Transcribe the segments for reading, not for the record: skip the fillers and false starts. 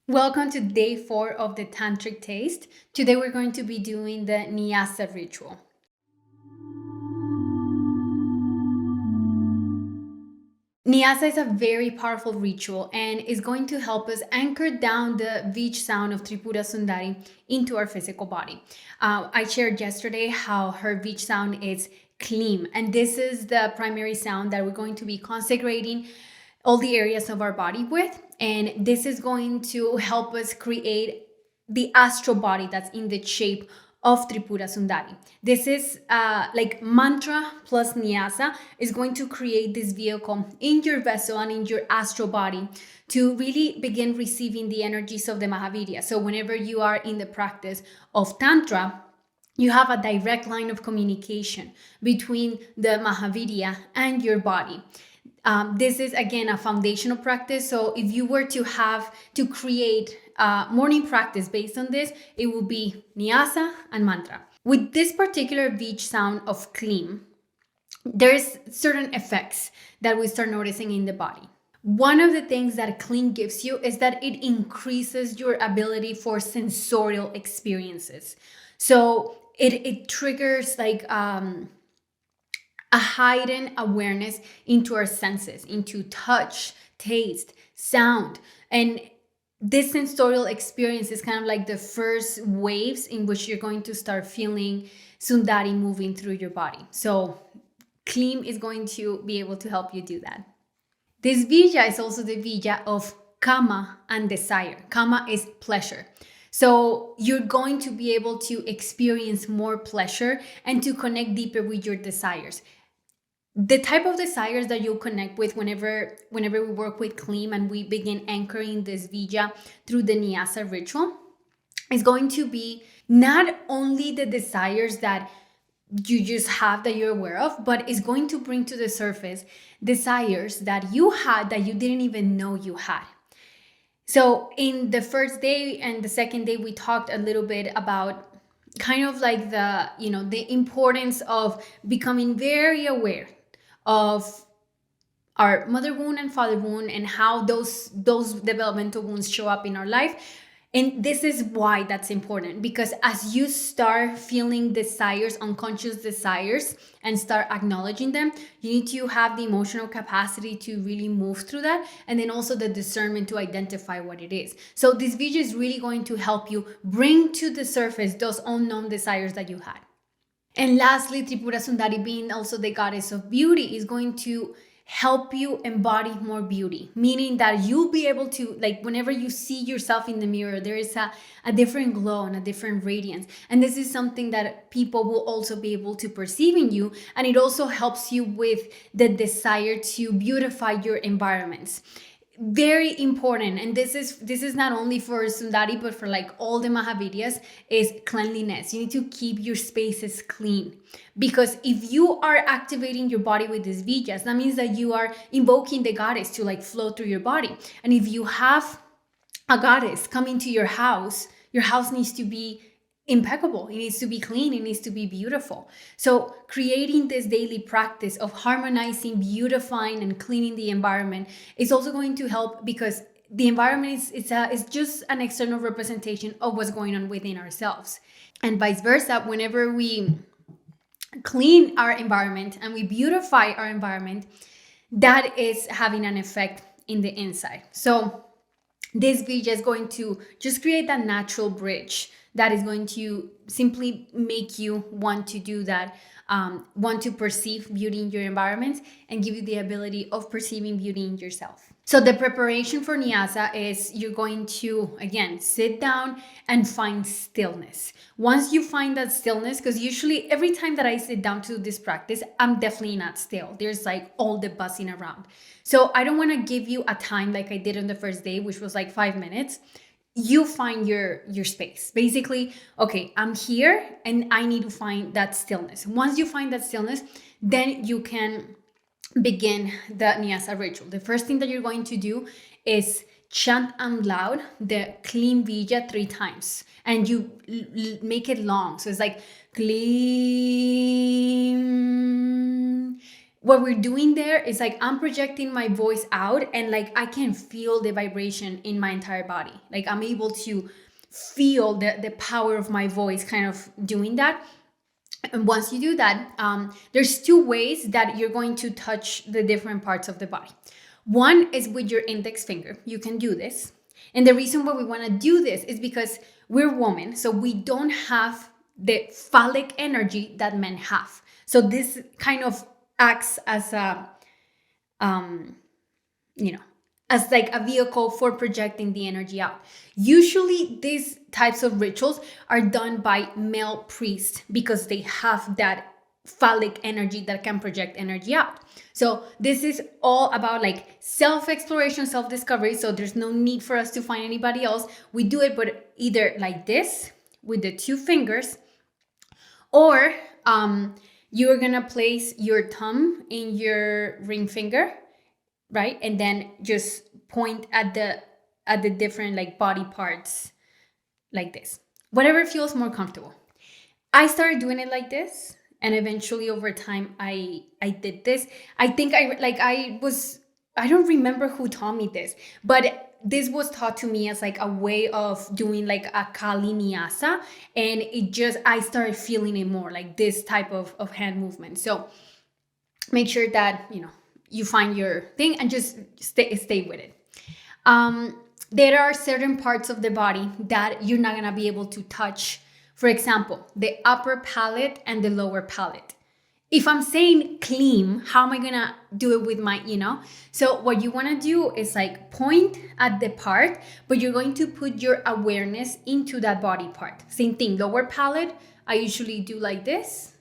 Welcome to day 4 of the Tantric Taste. Today we're going to be doing the Nyasa ritual. Nyasa is a very powerful ritual and is going to help us anchor down the Vij sound of Tripura Sundari into our physical body. I shared yesterday how her Vij sound is KLIM, and this is the primary sound that we're going to be consecrating all the areas of our body with. And this is going to help us create the astral body that's in the shape of Tripura Sundari. This is like mantra plus Nyasa is going to create this vehicle in your vessel and in your astral body to really begin receiving the energies of the Mahavirya. So whenever you are in the practice of Tantra, you have a direct line of communication between the Mahavirya and your body. This is again a foundational practice. So if you were to have to create a morning practice based on this, it will be Nyasa and mantra. With this particular Vij sound of KLIM, there's certain effects that we start noticing in the body. One of the things that KLIM gives you is that it increases your ability for sensorial experiences. So it triggers like a heightened awareness into our senses, into touch, taste, sound. And this sensorial experience is kind of like the first waves in which you're going to start feeling Sundari moving through your body. So KLIM is going to be able to help you do that. This Bija is also the Bija of Kama and desire. Kama is pleasure. So you're going to be able to experience more pleasure and to connect deeper with your desires. The type of desires that you'll connect with whenever we work with KLIM and we begin anchoring this Bija through the Nyasa ritual is going to be not only the desires that you just have that you're aware of, but it's going to bring to the surface desires that you had that you didn't even know you had. So in the first day and the second day, we talked a little bit about kind of like the importance of becoming very aware of our mother wound and father wound and how those developmental wounds show up in our life. And this is why that's important, because as you start feeling desires, unconscious desires, and start acknowledging them, you need to have the emotional capacity to really move through that, and then also the discernment to identify what it is. So this video is really going to help you bring to the surface those unknown desires that you had. And lastly, Tripura Sundari, being also the goddess of beauty, is going to help you embody more beauty, meaning that you'll be able to, like, whenever you see yourself in the mirror, there is a different glow and a different radiance. And this is something that people will also be able to perceive in you. And it also helps you with the desire to beautify your environments. Very important, and this is not only for Sundari but for like all the Mahaviryas, is cleanliness. You need to keep your spaces clean, because if you are activating your body with these Vijas, that means that you are invoking the goddess to like flow through your body. And if you have a goddess coming to your house needs to be impeccable. It needs to be clean. It needs to be beautiful. So creating this daily practice of harmonizing, beautifying, and cleaning the environment is also going to help, because the environment is just an external representation of what's going on within ourselves. And vice versa, whenever we clean our environment and we beautify our environment, that is having an effect in the inside. So this video is going to just create that natural bridge that is going to simply make you want to do that, want to perceive beauty in your environment, and give you the ability of perceiving beauty in yourself. So the preparation for Nyasa is you're going to, again, sit down and find stillness. Once you find that stillness, because usually every time that I sit down to do this practice, I'm definitely not still. There's like all the buzzing around. So I don't want to give you a time like I did on the first day, which was like 5 minutes. You find your space. Basically, okay, I'm here and I need to find that stillness. Once you find that stillness, then you can begin the Nyasa ritual. The first thing that you're going to do is chant out loud the KLIM Bija 3 times, and you make it long. So it's like KLIM. what we're doing there is like I'm projecting my voice out, and like I can feel the vibration in my entire body. Like I'm able to feel the power of my voice kind of doing that. And once you do that, there's two ways that you're going to touch the different parts of the body. One is with your index finger. You can do this. And the reason why we want to do this is because we're women, so we don't have the phallic energy that men have. So this kind of acts as a, as like a vehicle for projecting the energy out. Usually these types of rituals are done by male priests because they have that phallic energy that can project energy out. So this is all about like self-exploration, self-discovery. So there's no need for us to find anybody else. We do it, but either like this with the two fingers, or you're gonna place your thumb in your ring finger, right? And then just point at the different like body parts like this. Whatever feels more comfortable. I started doing it like this, and eventually over time I did this. I think I don't remember who taught me this, but this was taught to me as like a way of doing like a KLIM Nyasa, and I started feeling it more like this type of hand movement. So make sure that you find your thing and just stay with it. There are certain parts of the body that you're not gonna be able to touch. For example, the upper palate and the lower palate. If I'm saying KLIM, how am I gonna do it with my, So what you wanna do is like point at the part, but you're going to put your awareness into that body part. Same thing, lower palate, I usually do like this,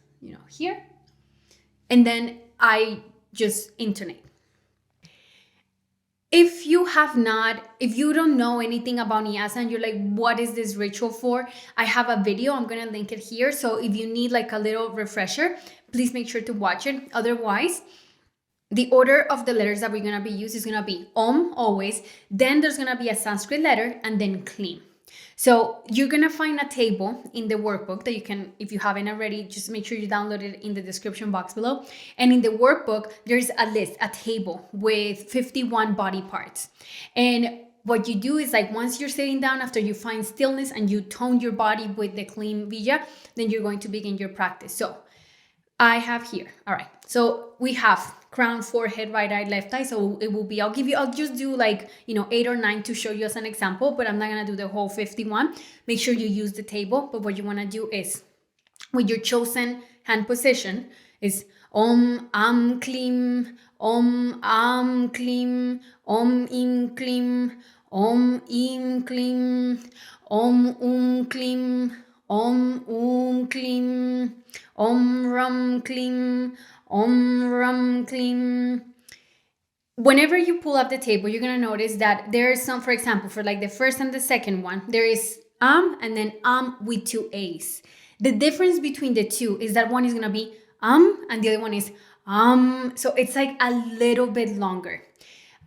here. And then I just intonate. If you don't know anything about Nyasa and you're like, what is this ritual for? I have a video, I'm gonna link it here. So if you need like a little refresher, please make sure to watch it. Otherwise, the order of the letters that we're gonna be used is gonna be Om always, then there's gonna be a Sanskrit letter, and then KLIM. So you're gonna find a table in the workbook that you can, if you haven't already, just make sure you download it in the description box below. And in the workbook, there's a table with 51 body parts. And what you do is like, once you're sitting down, after you find stillness and you tone your body with the KLIM Bija, then you're going to begin your practice. So I have here, all right. So we have crown, forehead, right eye, left eye. So it will be, I'll just do like, 8 or 9 to show you as an example, but I'm not gonna do the whole 51. Make sure you use the table. But what you wanna do is, with your chosen hand position, is Om Am Klim, Om Am Klim, Om Im Klim, Om Im Klim, Om Klim, Om Klim, Om Ram Klim, Om Ram Klim. Whenever you pull up the table, you're gonna notice that there is some, for example, for like the first and the second one, there is and then with 2 A's. The difference between the two is that one is gonna be and the other one is so it's like a little bit longer.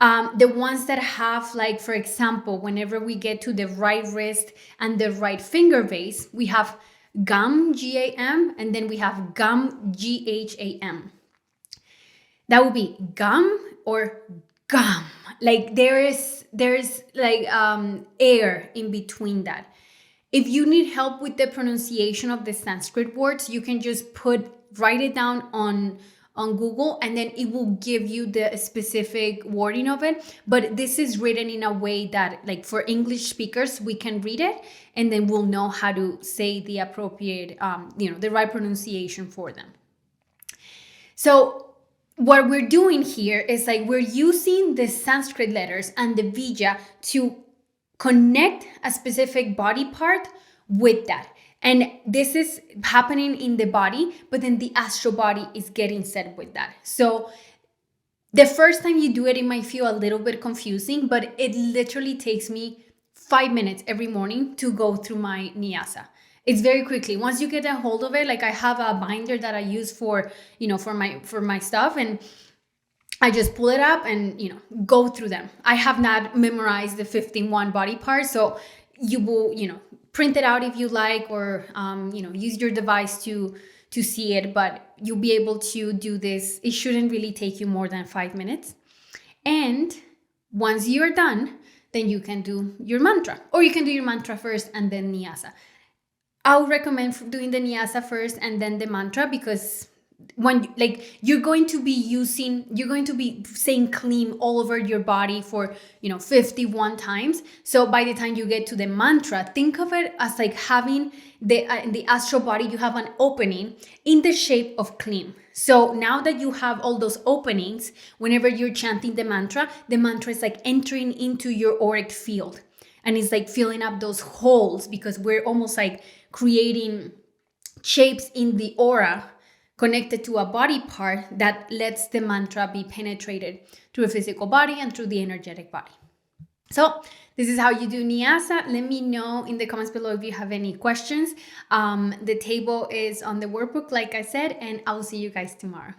The ones that have, like, for example, whenever we get to the right wrist and the right finger base, we have Gam, G-A-M, and then we have Gam, G-H-A-M. That would be Gam or Gam. Like there's like air in between that. If you need help with the pronunciation of the Sanskrit words, you can just write it down on Google, and then it will give you the specific wording of it. But this is written in a way that, like, for English speakers, we can read it, and then we'll know how to say the appropriate, the right pronunciation for them. So what we're doing here is like we're using the Sanskrit letters and the Bija to connect a specific body part with that. And this is happening in the body, but then the astral body is getting set with that. So the first time you do it, it might feel a little bit confusing, but it literally takes me 5 minutes every morning to go through my Nyasa. It's very quickly. Once you get a hold of it, like I have a binder that I use for my stuff, and I just pull it up and, go through them. I have not memorized the 51 body parts, so you will, print it out if you like, or, use your device to to see it, but you'll be able to do this. It shouldn't really take you more than 5 minutes. And once you're done, then you can do your mantra, or you can do your mantra first and then Nyasa. I would recommend doing the Nyasa first and then the mantra, because when you're going to be saying KLIM all over your body for 51 times. So by the time you get to the mantra, think of it as like having in the astral body, you have an opening in the shape of KLIM. So now that you have all those openings, whenever you're chanting the mantra is like entering into your auric field, and it's like filling up those holes, because we're almost like creating shapes in the aura connected to a body part that lets the mantra be penetrated through a physical body and through the energetic body. So this is how you do Nyasa. Let me know in the comments below if you have any questions. The table is on the workbook, like I said, and I'll see you guys tomorrow.